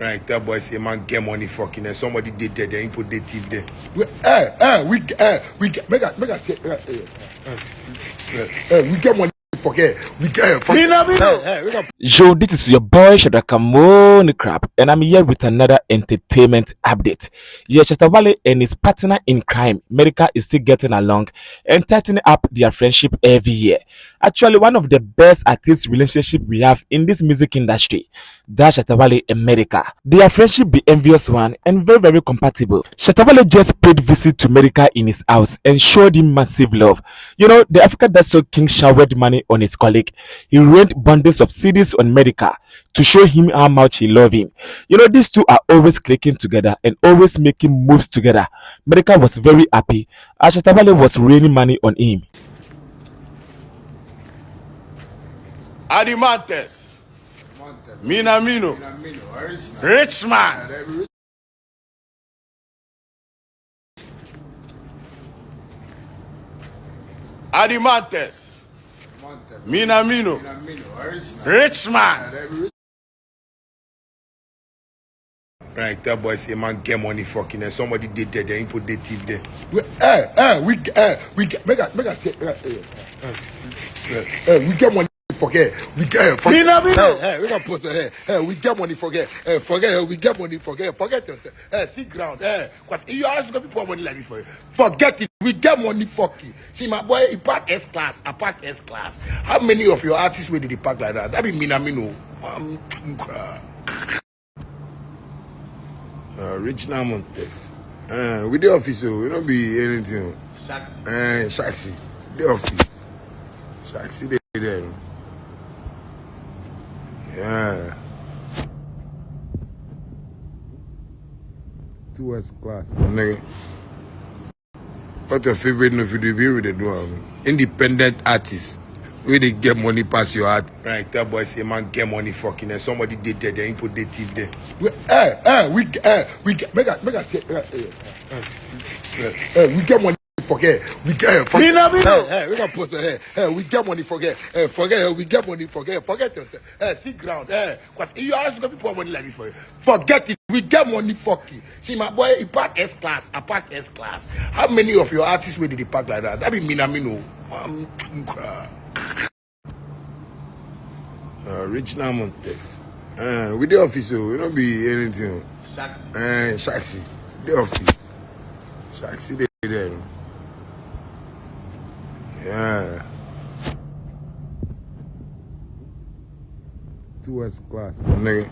Right, that boy say man get money fucking and somebody did there, then he put the tip there. We get money forget. Yo, this is your boy Shatta Wale crap, and I'm here with another entertainment update. Yeah, Shatta Wale and his partner in crime, Medikal, is still getting along and tightening up their friendship every year. Actually, one of the best artist relationship we have in this music industry, that's Shatta Wale and Medikal. Their friendship be envious one and very compatible. Shatta Wale just paid visit to Medikal in his house and showed him massive love. You know, the Africa that saw King showered money on his colleague. He rained bundles of CDs on Medikal to show him how much he loved him. You know, these two are always clicking together and always making moves together. Medikal was very happy as Shatta Wale was raining money on him. Adimantes, Minamino, rich man. Adimantes, Minamino, rich man. Right, that boy say man get money fucking and somebody did there, then he put the tip there. We get money forget. We get post we get money forget. We get money forget yourself. See ground. Cause you always got people money like this for you. Forget it. We get money fucking. See my boy, he pack S class. I pack S class. How many of your artists where did he pack like that? That be Minamino. Rich Namontex. With the office, we don't be anything. Shaxi. The office. Shaxi there. Yeah. 2S class. Nigga. What's your favorite no video with the do? Independent artists. Where they get money past your heart. Right, that boy say man get money fucking and somebody did there, then he put the tip there. We get money forget. We get post we get money forget. We get money forget yourself. See ground. Cause you always got people money like this for you. Forget it. We get money fucking. See my boy, he pack S class. I pack S class. How many of your artists where did he pack like that? That be Minamino. Rich Namontex. With the office, we don't be anything. Shaxi. The office. Shaxi there. Yeah. 2S class. Nigga.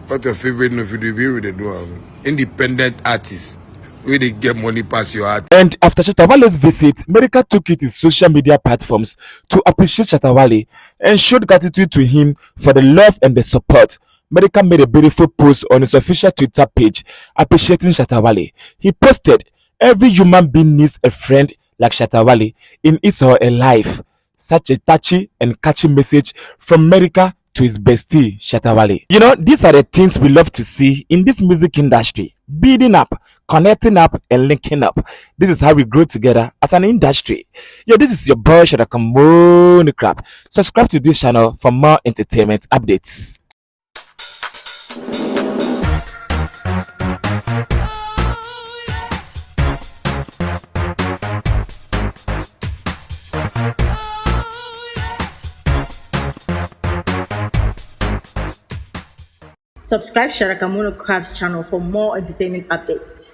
What's your favorite no video with the do? Independent artists. Where they get money past your heart. And after Shatta Wale's visit, Medikal took it to social media platforms to appreciate Shatta Wale and showed gratitude to him for the love and the support. Medikal made a beautiful post on his official Twitter page appreciating Shatta Wale. He posted, "Every human being needs a friend like Shatta Wale in his or her life." Such a touchy and catchy message from Medikal to his bestie Shatta Wale. You know, these are the things we love to see in this music industry. Building up, connecting up, and linking up. This is how we grow together as an industry. Yo, this is your boy Shatta Wale crap. Subscribe to this channel for more entertainment updates. Subscribe Shatta Wale Crab's channel for more entertainment updates.